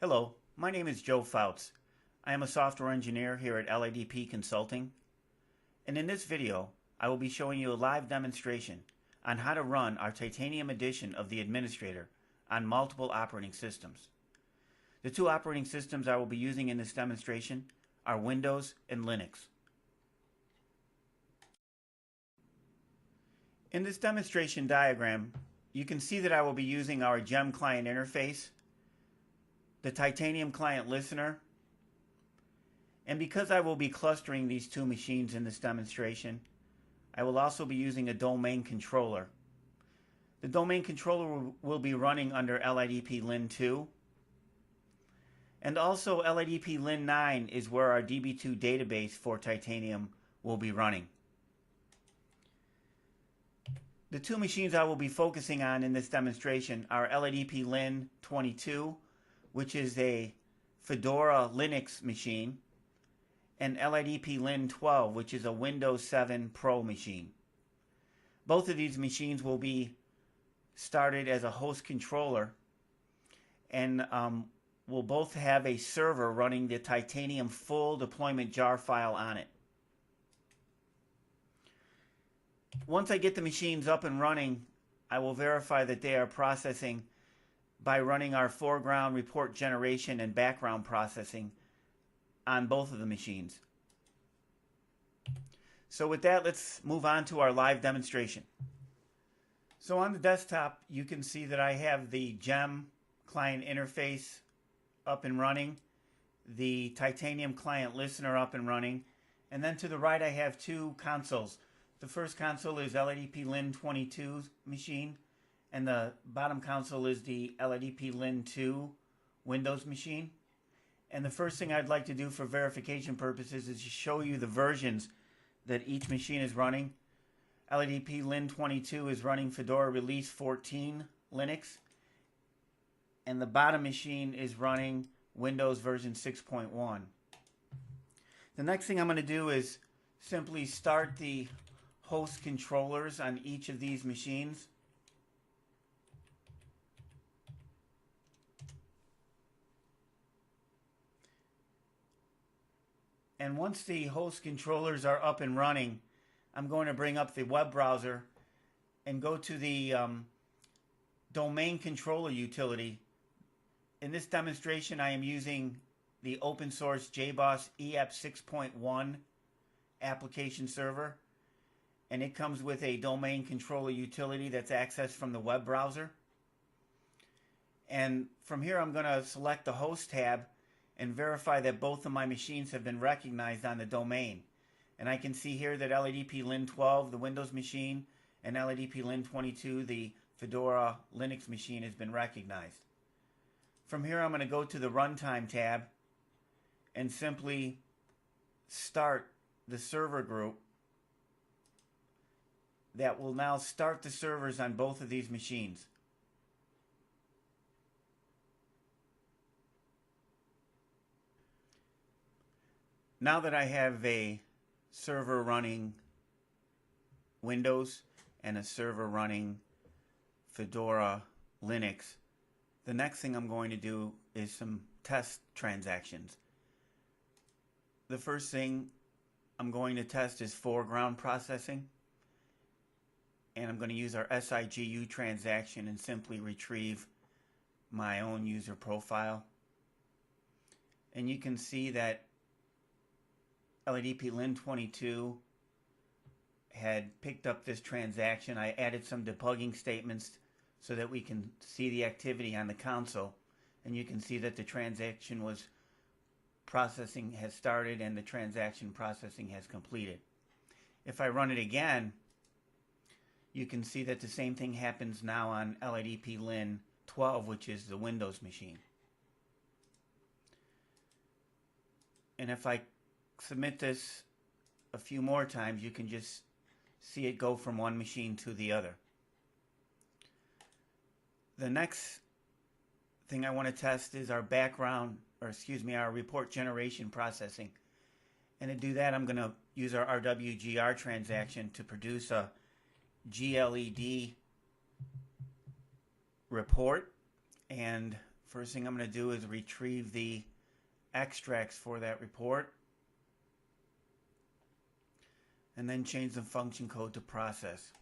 Hello, my name is Joe Fouts. I am a software engineer here at LIDP Consulting, and in this video I will be showing you a live demonstration on how to run our Titanium edition of the Administrator on multiple operating systems. The two operating systems I will be using in this demonstration are Windows and Linux. In this demonstration diagram, you can see that I will be using our GEM client interface, the Titanium client listener, and because I will be clustering these two machines in this demonstration, I will also be using a domain controller. The domain controller will be running under LIDP Lin 2, and also LIDP Lin 9 is where our DB2 database for Titanium will be running. The two machines I will be focusing on in this demonstration are LIDP Lin 22, which is a Fedora Linux machine, and LIDP Lin 12, which is a Windows 7 Pro machine. Both of these machines will be started as a host controller and will both have a server running the Titanium full deployment jar file on it. Once I get the machines up and running, I will verify that they are processing by running our foreground report generation and background processing on both of the machines. So with that, let's move on to our live demonstration. So on the desktop, you can see that I have the GEM client interface up and running, the Titanium client listener up and running, and then to the right I have two consoles. The first console is LIDP Lin 22 machine, and the bottom console is the LIDP Lin 2 Windows machine. And the first thing I'd like to do for verification purposes is to show you the versions that each machine is running. LIDP Lin 22 is running Fedora Release 14 Linux, and the bottom machine is running Windows version 6.1. The next thing I'm going to do is simply start the host controllers on each of these machines. And once the host controllers are up and running, I'm going to bring up the web browser and go to the domain controller utility. In this demonstration, I am using the open source JBoss EF 6.1 application server, and it comes with a domain controller utility that's accessed from the web browser. And from here, I'm going to select the host tab and verify that both of my machines have been recognized on the domain. And I can see here that LIDP Lin 12, the Windows machine, and LIDP Lin 22, the Fedora Linux machine, has been recognized. From here, I'm going to go to the Runtime tab and simply start the server group that will now start the servers on both of these machines. Now that I have a server running Windows and a server running Fedora Linux, the next thing I'm going to do is some test transactions. The first thing I'm going to test is foreground processing, and I'm going to use our SIGU transaction and simply retrieve my own user profile. And you can see that LIDP Lin 22 had picked up this transaction. I added some debugging statements so that we can see the activity on the console, and you can see that the transaction processing has started and the transaction processing has completed. If I run it again, you can see that the same thing happens now on LIDP LIN 12, which is the Windows machine. And if I submit this a few more times, you can just see it go from one machine to the other. The next thing I want to test is our our report generation processing. And to do that, I'm going to use our RWGR transaction to produce a GLED report. And first thing I'm going to do is retrieve the extracts for that report, and then change the function code to process.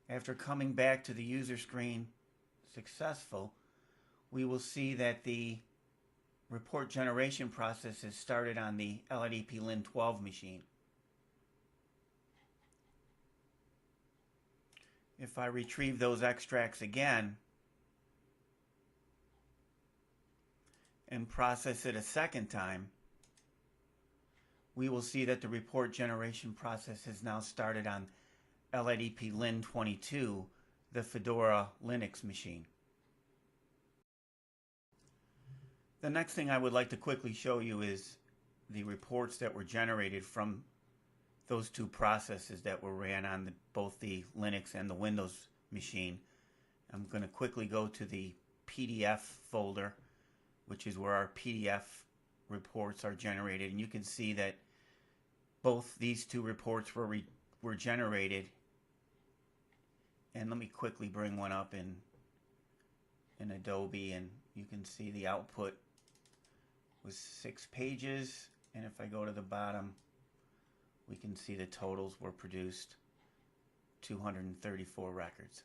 After coming back to the user screen successful, we will see that the report generation process is started on the LIDP LIN 12 machine. If I retrieve those extracts again and process it a second time, we will see that the report generation process has now started on LIDP LIN 22, the Fedora Linux machine. The next thing I would like to quickly show you is the reports that were generated from those two processes that were ran on both the Linux and the Windows machine. I'm going to quickly go to the PDF folder, which is where our PDF reports are generated, and you can see that both these two reports were generated. And let me quickly bring one up in Adobe, and you can see the output was 6 pages, and if I go to the bottom, we can see the totals were produced 234 records.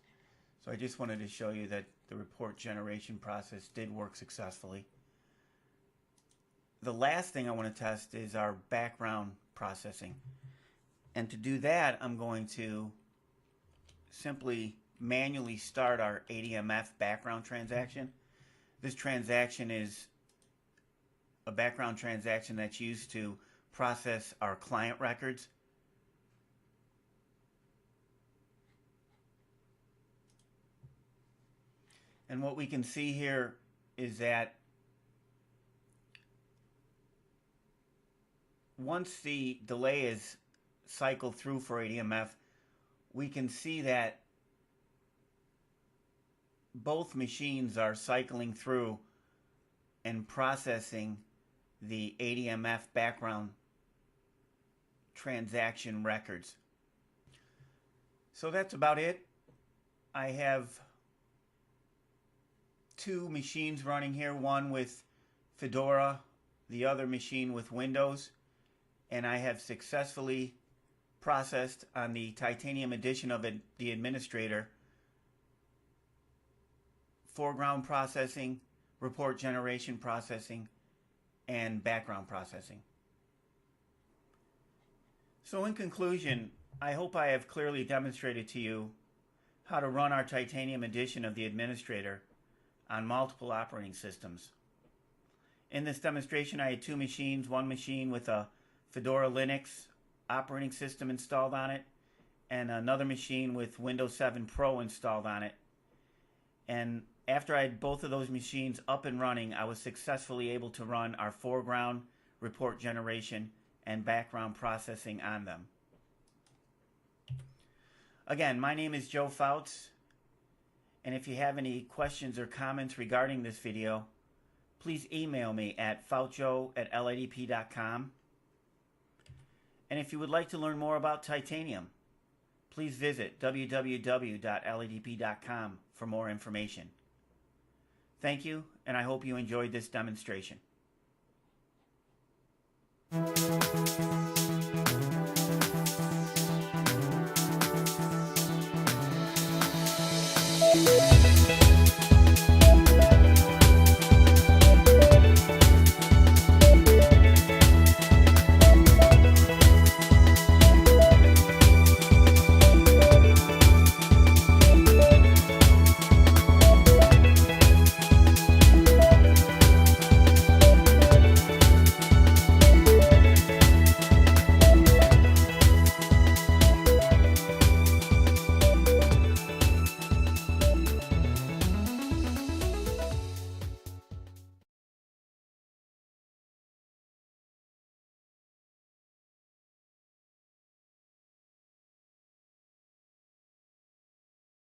So I just wanted to show you that the report generation process did work successfully. The last thing I want to test is our background processing. And to do that, I'm going to simply manually start our ADMF background transaction. This transaction is a background transaction that's used to process our client records. And what we can see here is that once the delay is cycled through for ADMF, we can see that both machines are cycling through and processing the ADMF background transaction records. So that's about it. I have 2 machines running here, one with Fedora, the other machine with Windows, and I have successfully processed on the Titanium edition of the administrator foreground processing, report generation processing, and background processing. So in conclusion, I hope I have clearly demonstrated to you how to run our Titanium edition of the administrator on multiple operating systems. In this demonstration, I had 2 machines, one machine with a Fedora Linux operating system installed on it, and another machine with Windows 7 Pro installed on it. And after I had both of those machines up and running, I was successfully able to run our foreground report generation and background processing on them. Again, my name is Joe Fouts, and if you have any questions or comments regarding this video, please email me at foutjoe@lidp.com. And if you would like to learn more about Titanium, please visit www.lidp.com for more information. Thank you, and I hope you enjoyed this demonstration.